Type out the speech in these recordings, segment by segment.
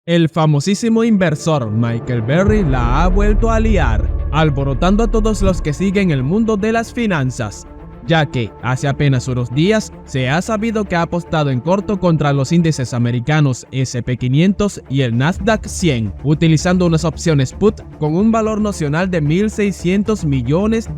El famosísimo inversor Michael Burry la ha vuelto a liar, alborotando a todos los que siguen el mundo de las finanzas, ya que hace apenas unos días se ha sabido que ha apostado en corto contra los índices americanos S&P 500 y el Nasdaq 100, utilizando unas opciones put con un valor nocional de $1.600 millones.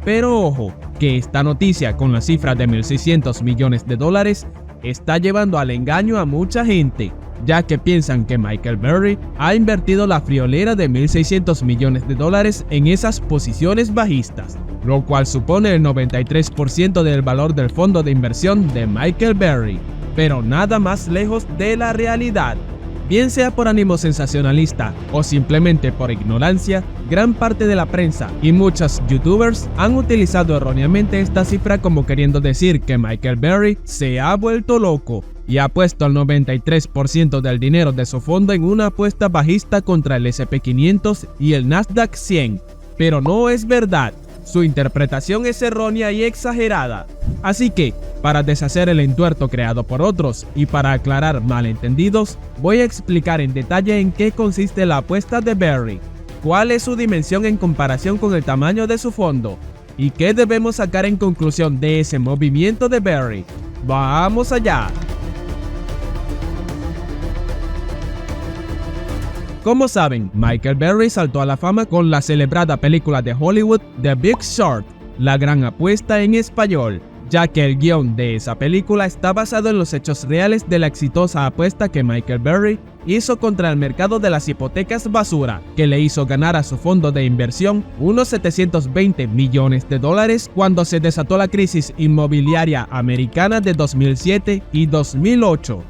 Pero ojo, que esta noticia con la cifra de $1.600 millones está llevando al engaño a mucha gente, ya que piensan que Michael Burry ha invertido la friolera de $1.600 millones en esas posiciones bajistas, lo cual supone el 93% del valor del fondo de inversión de Michael Burry, pero nada más lejos de la realidad. Bien sea por ánimo sensacionalista o simplemente por ignorancia, gran parte de la prensa y muchos youtubers han utilizado erróneamente esta cifra como queriendo decir que Michael Burry se ha vuelto loco y ha puesto el 93% del dinero de su fondo en una apuesta bajista contra el S&P 500 y el Nasdaq 100, pero no es verdad. Su interpretación es errónea y exagerada. Así que, para deshacer el entuerto creado por otros y para aclarar malentendidos, voy a explicar en detalle en qué consiste la apuesta de Burry, cuál es su dimensión en comparación con el tamaño de su fondo, y qué debemos sacar en conclusión de ese movimiento de Burry. ¡Vamos allá! Como saben, Michael Burry saltó a la fama con la celebrada película de Hollywood The Big Short, La Gran Apuesta en español, ya que el guión de esa película está basado en los hechos reales de la exitosa apuesta que Michael Burry hizo contra el mercado de las hipotecas basura, que le hizo ganar a su fondo de inversión unos $720 millones cuando se desató la crisis inmobiliaria americana de 2007 y 2008.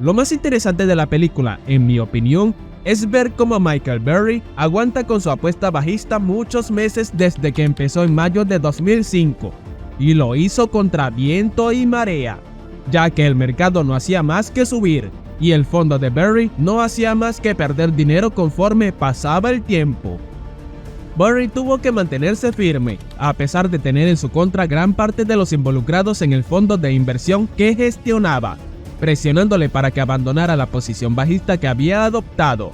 Lo más interesante de la película, en mi opinión, es ver cómo Michael Burry aguanta con su apuesta bajista muchos meses desde que empezó en mayo de 2005, y lo hizo contra viento y marea, ya que el mercado no hacía más que subir, y el fondo de Burry no hacía más que perder dinero conforme pasaba el tiempo. Burry tuvo que mantenerse firme, a pesar de tener en su contra gran parte de los involucrados en el fondo de inversión que gestionaba, presionándole para que abandonara la posición bajista que había adoptado.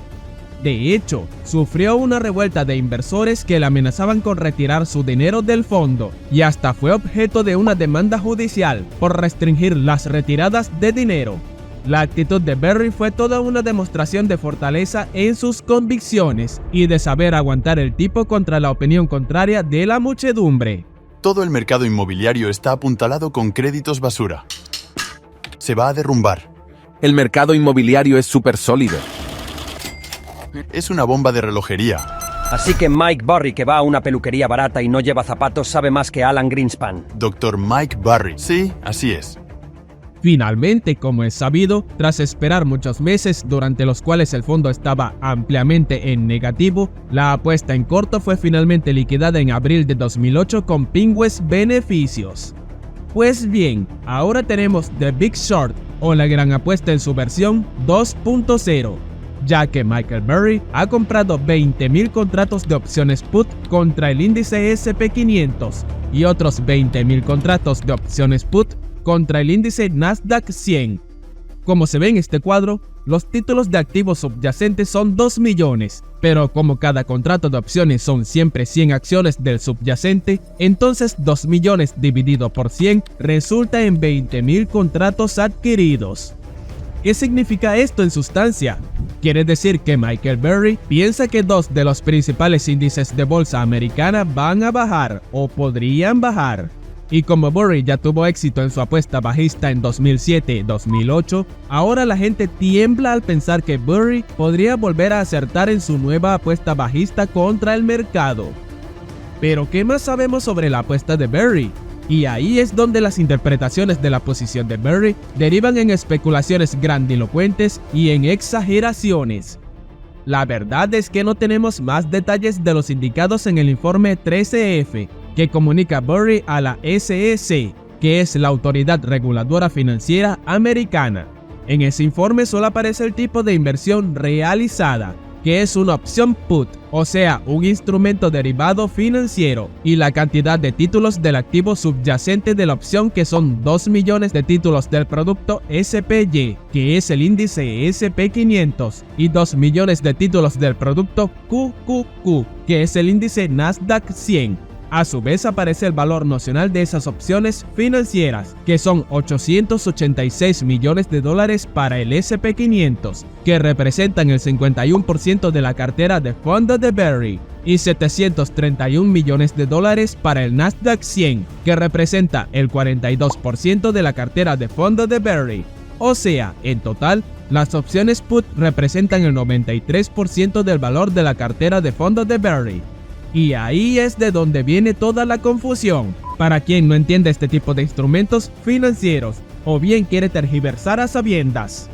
De hecho, sufrió una revuelta de inversores que le amenazaban con retirar su dinero del fondo, y hasta fue objeto de una demanda judicial por restringir las retiradas de dinero. La actitud de Burry fue toda una demostración de fortaleza en sus convicciones y de saber aguantar el tipo contra la opinión contraria de la muchedumbre. Todo el mercado inmobiliario está apuntalado con créditos basura. Se va a derrumbar. El mercado inmobiliario es súper sólido. Es una bomba de relojería. Así que Mike Burry, que va a una peluquería barata y no lleva zapatos, sabe más que Alan Greenspan. Dr. Mike Burry. Sí, así es. Finalmente, como es sabido, tras esperar muchos meses durante los cuales el fondo estaba ampliamente en negativo, la apuesta en corto fue finalmente liquidada en abril de 2008 con pingües beneficios. Pues bien, ahora tenemos The Big Short, o La Gran Apuesta en su versión 2.0, ya que Michael Burry ha comprado 20.000 contratos de opciones put contra el índice S&P 500 y otros 20.000 contratos de opciones put contra el índice Nasdaq 100. Como se ve en este cuadro, los títulos de activos subyacentes son 2 millones, pero como cada contrato de opciones son siempre 100 acciones del subyacente, entonces 2 millones dividido por 100 resulta en 20.000 contratos adquiridos. ¿Qué significa esto en sustancia? Quiere decir que Michael Burry piensa que dos de los principales índices de bolsa americana van a bajar o podrían bajar. Y como Burry ya tuvo éxito en su apuesta bajista en 2007-2008, ahora la gente tiembla al pensar que Burry podría volver a acertar en su nueva apuesta bajista contra el mercado. Pero ¿qué más sabemos sobre la apuesta de Burry? Y ahí es donde las interpretaciones de la posición de Burry derivan en especulaciones grandilocuentes y en exageraciones. La verdad es que no tenemos más detalles de los indicados en el informe 13F, que comunica Burry a la SEC, que es la autoridad reguladora financiera americana. En ese informe solo aparece el tipo de inversión realizada, que es una opción put, o sea, un instrumento derivado financiero, y la cantidad de títulos del activo subyacente de la opción, que son 2 millones de títulos del producto SPY, que es el índice SP500, y 2 millones de títulos del producto QQQ, que es el índice Nasdaq 100. A su vez aparece el valor nocional de esas opciones financieras, que son 886 millones de dólares para el SP500, que representan el 51% de la cartera de fondos de Berry, y 731 millones de dólares para el Nasdaq 100, que representa el 42% de la cartera de fondos de Berry. O sea, en total, las opciones put representan el 93% del valor de la cartera de fondos de Berry. Y ahí es de donde viene toda la confusión, para quien no entiende este tipo de instrumentos financieros, o bien quiere tergiversar a sabiendas.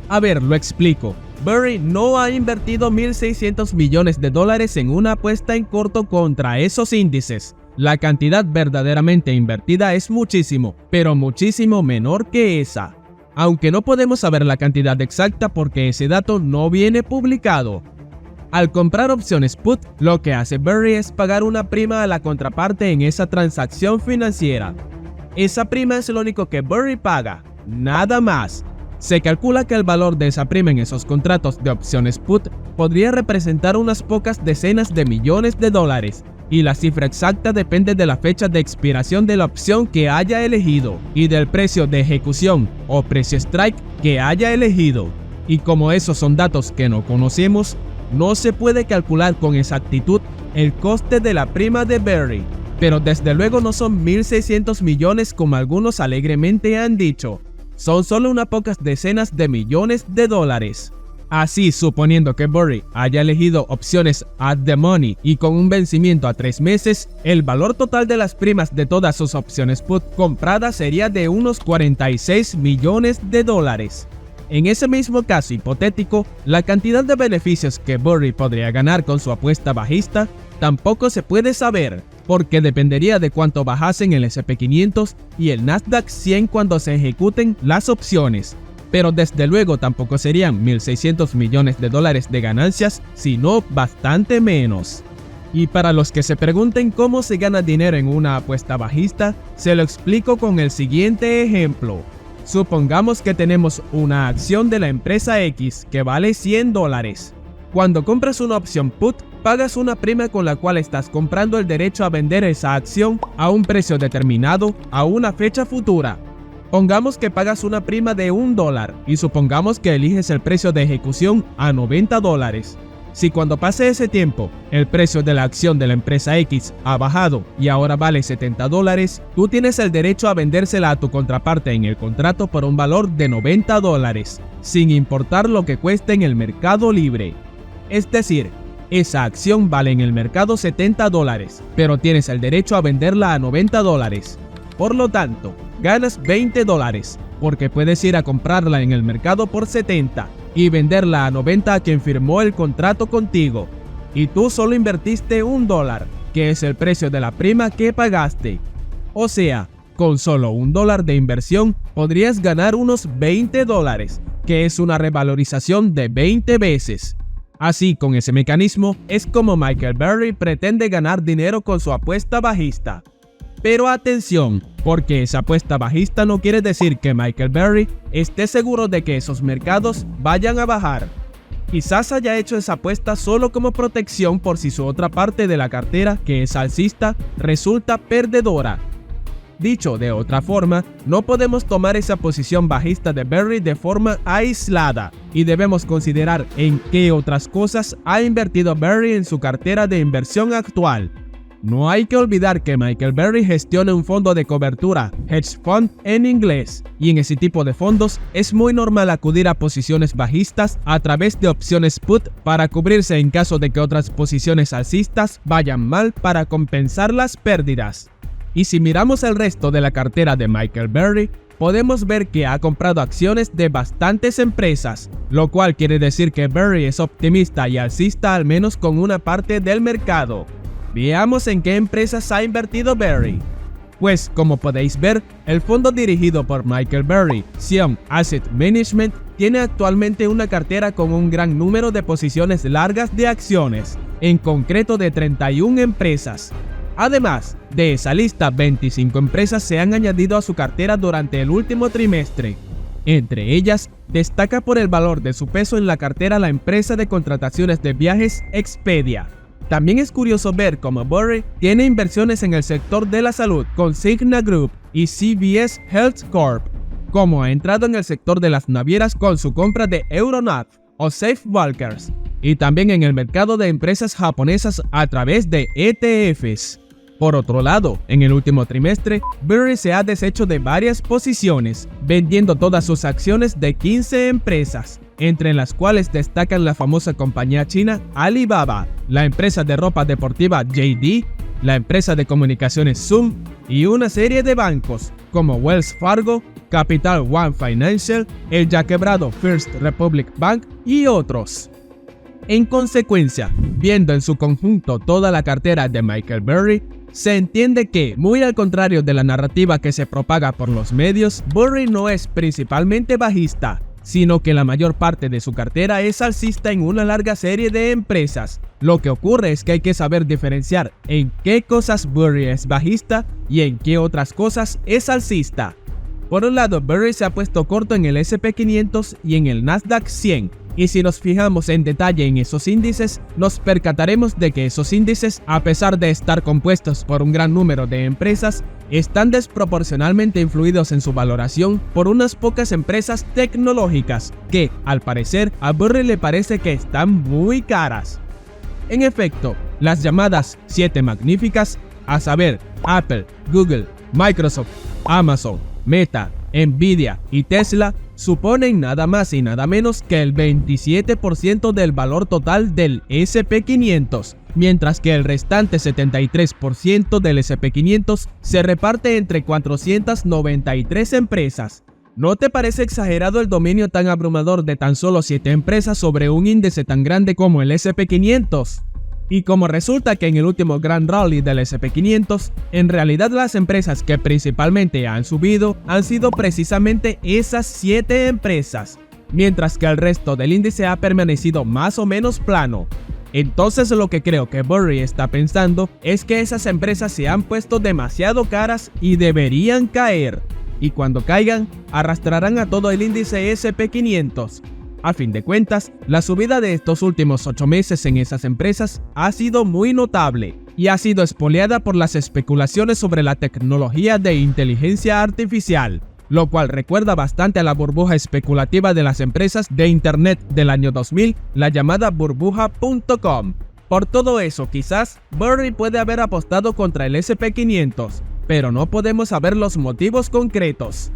A ver, lo explico. Berry no ha invertido 1.600 millones de dólares en una apuesta en corto contra esos índices. La cantidad verdaderamente invertida es muchísimo, pero muchísimo menor que esa. Aunque no podemos saber la cantidad exacta porque ese dato no viene publicado. Al comprar opciones put, lo que hace Berry es pagar una prima a la contraparte en esa transacción financiera. Esa prima es lo único que Berry paga, nada más. Se calcula que el valor de esa prima en esos contratos de opciones put podría representar unas pocas decenas de millones de dólares, y la cifra exacta depende de la fecha de expiración de la opción que haya elegido y del precio de ejecución o precio strike que haya elegido. Y como esos son datos que no conocemos, no se puede calcular con exactitud el coste de la prima de Berry, pero desde luego no son 1.600 millones como algunos alegremente han dicho, son solo unas pocas decenas de millones de dólares. Así, suponiendo que Berry haya elegido opciones at the money y con un vencimiento a 3 meses, el valor total de las primas de todas sus opciones put compradas sería de unos 46 millones de dólares. En ese mismo caso hipotético, la cantidad de beneficios que Berry podría ganar con su apuesta bajista tampoco se puede saber, porque dependería de cuánto bajasen el SP500 y el Nasdaq 100 cuando se ejecuten las opciones. Pero desde luego tampoco serían 1.600 millones de dólares de ganancias, sino bastante menos. Y para los que se pregunten cómo se gana dinero en una apuesta bajista, se lo explico con el siguiente ejemplo. Supongamos que tenemos una acción de la empresa X que vale $100. Cuando compras una opción put, pagas una prima con la cual estás comprando el derecho a vender esa acción a un precio determinado a una fecha futura. Pongamos que pagas una prima de $1 y supongamos que eliges el precio de ejecución a $90. Si cuando pase ese tiempo, el precio de la acción de la empresa X ha bajado y ahora vale $70, tú tienes el derecho a vendérsela a tu contraparte en el contrato por un valor de $90, sin importar lo que cueste en el mercado libre. Es decir, esa acción vale en el mercado $70, pero tienes el derecho a venderla a $90. Por lo tanto, ganas $20, porque puedes ir a comprarla en el mercado por $70 y venderla a $90 a quien firmó el contrato contigo. Y tú solo invertiste $1, que es el precio de la prima que pagaste. O sea, con solo $1 de inversión podrías ganar unos $20, que es una revalorización de 20 veces. Así, con ese mecanismo, es como Michael Berry pretende ganar dinero con su apuesta bajista. Pero atención, porque esa apuesta bajista no quiere decir que Michael Berry esté seguro de que esos mercados vayan a bajar. Quizás haya hecho esa apuesta solo como protección por si su otra parte de la cartera, que es alcista, resulta perdedora. Dicho de otra forma, no podemos tomar esa posición bajista de Berry de forma aislada y debemos considerar en qué otras cosas ha invertido Berry en su cartera de inversión actual. No hay que olvidar que Michael Berry gestiona un fondo de cobertura, hedge fund en inglés, y en ese tipo de fondos es muy normal acudir a posiciones bajistas a través de opciones put para cubrirse en caso de que otras posiciones alcistas vayan mal para compensar las pérdidas. Y si miramos el resto de la cartera de Michael Berry, podemos ver que ha comprado acciones de bastantes empresas, lo cual quiere decir que Berry es optimista y alcista al menos con una parte del mercado. Veamos en qué empresas ha invertido Berry. Pues como podéis ver, el fondo dirigido por Michael Berry, Sion Asset Management, tiene actualmente una cartera con un gran número de posiciones largas de acciones, en concreto de 31 empresas. Además de esa lista, 25 empresas se han añadido a su cartera durante el último trimestre. Entre ellas, destaca por el valor de su peso en la cartera la empresa de contrataciones de viajes Expedia. También es curioso ver cómo Burry tiene inversiones en el sector de la salud con Cigna Group y CVS Health Corp, como ha entrado en el sector de las navieras con su compra de Euronav o Safe Bulkers, y también en el mercado de empresas japonesas a través de ETFs. Por otro lado, en el último trimestre, Burry se ha deshecho de varias posiciones, vendiendo todas sus acciones de 15 empresas, entre las cuales destacan la famosa compañía china Alibaba, la empresa de ropa deportiva JD, la empresa de comunicaciones Zoom y una serie de bancos como Wells Fargo, Capital One Financial, el ya quebrado First Republic Bank y otros. En consecuencia, viendo en su conjunto toda la cartera de Michael Burry, se entiende que, muy al contrario de la narrativa que se propaga por los medios, Burry no es principalmente bajista, sino que la mayor parte de su cartera es alcista en una larga serie de empresas. Lo que ocurre es que hay que saber diferenciar en qué cosas Burry es bajista y en qué otras cosas es alcista. Por un lado, Burry se ha puesto corto en el S&P 500 y en el Nasdaq 100, y si nos fijamos en detalle en esos índices, nos percataremos de que esos índices, a pesar de estar compuestos por un gran número de empresas, están desproporcionalmente influidos en su valoración por unas pocas empresas tecnológicas que, al parecer, a Burry le parece que están muy caras. En efecto, las llamadas 7 magníficas, a saber, Apple, Google, Microsoft, Amazon, Meta, Nvidia y Tesla, suponen nada más y nada menos que el 27% del valor total del S&P 500, mientras que el restante 73% del S&P 500 se reparte entre 493 empresas. ¿No te parece exagerado el dominio tan abrumador de tan solo 7 empresas sobre un índice tan grande como el S&P 500? Y como resulta que en el último gran rally del S&P 500, en realidad las empresas que principalmente han subido han sido precisamente esas 7 empresas, mientras que el resto del índice ha permanecido más o menos plano. Entonces lo que creo que Burry está pensando es que esas empresas se han puesto demasiado caras y deberían caer, y cuando caigan arrastrarán a todo el índice S&P 500. A fin de cuentas, la subida de estos últimos 8 meses en esas empresas ha sido muy notable y ha sido espoleada por las especulaciones sobre la tecnología de inteligencia artificial, lo cual recuerda bastante a la burbuja especulativa de las empresas de Internet del año 2000, la llamada burbuja.com. Por todo eso, quizás Burry puede haber apostado contra el S&P 500, pero no podemos saber los motivos concretos.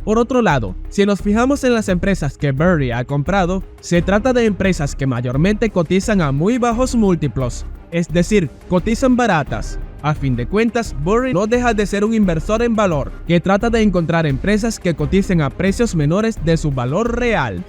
Por otro lado, si nos fijamos en las empresas que Burry ha comprado, se trata de empresas que mayormente cotizan a muy bajos múltiplos, es decir, cotizan baratas. A fin de cuentas, Burry no deja de ser un inversor en valor, que trata de encontrar empresas que coticen a precios menores de su valor real.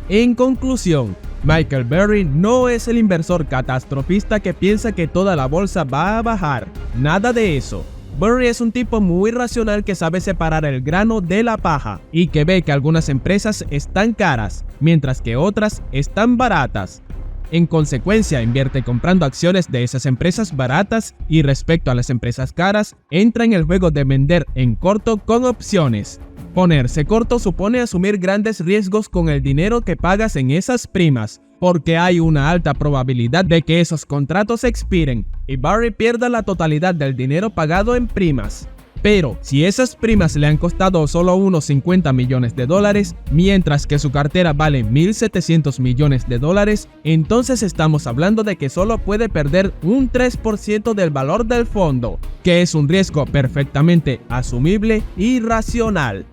En conclusión, Michael Burry no es el inversor catastrofista que piensa que toda la bolsa va a bajar, nada de eso. Burry es un tipo muy racional que sabe separar el grano de la paja y que ve que algunas empresas están caras, mientras que otras están baratas. En consecuencia, invierte comprando acciones de esas empresas baratas y respecto a las empresas caras, entra en el juego de vender en corto con opciones. Ponerse corto supone asumir grandes riesgos con el dinero que pagas en esas primas, porque hay una alta probabilidad de que esos contratos expiren y Burry pierda la totalidad del dinero pagado en primas. Pero si esas primas le han costado solo unos 50 millones de dólares, mientras que su cartera vale 1.700 millones de dólares, entonces estamos hablando de que solo puede perder un 3% del valor del fondo, que es un riesgo perfectamente asumible y racional.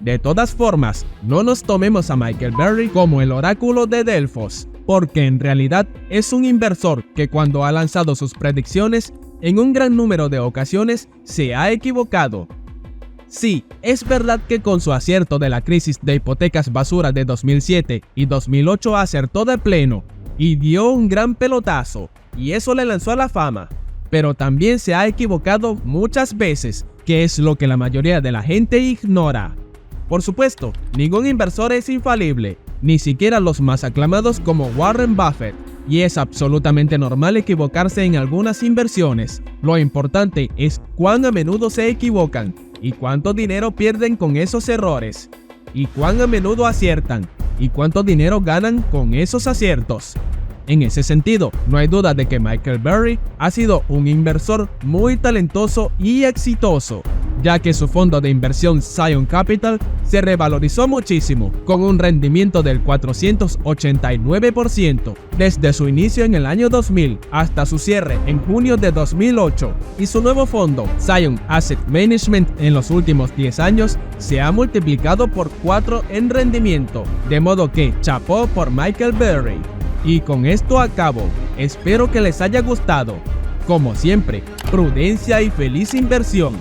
De todas formas, no nos tomemos a Michael Burry como el oráculo de Delfos, porque en realidad es un inversor que cuando ha lanzado sus predicciones, en un gran número de ocasiones se ha equivocado. Sí, es verdad que con su acierto de la crisis de hipotecas basura de 2007 y 2008 acertó de pleno y dio un gran pelotazo, y eso le lanzó a la fama. Pero también se ha equivocado muchas veces, que es lo que la mayoría de la gente ignora. Por supuesto, ningún inversor es infalible, ni siquiera los más aclamados como Warren Buffett, y es absolutamente normal equivocarse en algunas inversiones. Lo importante es cuán a menudo se equivocan y cuánto dinero pierden con esos errores, y cuán a menudo aciertan y cuánto dinero ganan con esos aciertos. En ese sentido, no hay duda de que Michael Burry ha sido un inversor muy talentoso y exitoso, ya que su fondo de inversión Zion Capital se revalorizó muchísimo, con un rendimiento del 489% desde su inicio en el año 2000 hasta su cierre en junio de 2008, y su nuevo fondo, Zion Asset Management, en los últimos 10 años se ha multiplicado por 4 en rendimiento, de modo que chapó por Michael Burry. Y con esto acabo, espero que les haya gustado. Como siempre, prudencia y feliz inversión.